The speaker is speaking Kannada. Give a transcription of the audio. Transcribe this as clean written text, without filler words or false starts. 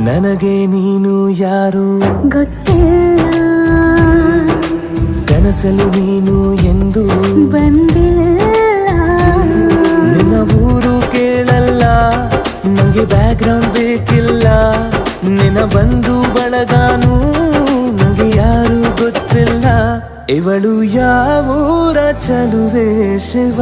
ನನಗೆ ನೀನು ಯಾರು ಗೊತ್ತಿಲ್ಲ, ಕನಸಲು ನೀನು ಎಂದು ಬಂದಿಲ್ಲ. ನಿನ್ನ ಊರು ಕೇಳಲ್ಲ, ನಂಗೆ ಬ್ಯಾಕ್ಗ್ರೌಂಡ್ ಬೇಕಿಲ್ಲ. ನಿನ್ನ ಬಂಧು ಬಳಗಾನು ನಂಗೆ ಯಾರು ಗೊತ್ತಿಲ್ಲ. ಇವಳು ಯಾವೂರ ಚಲುವೆ ಶಿವ.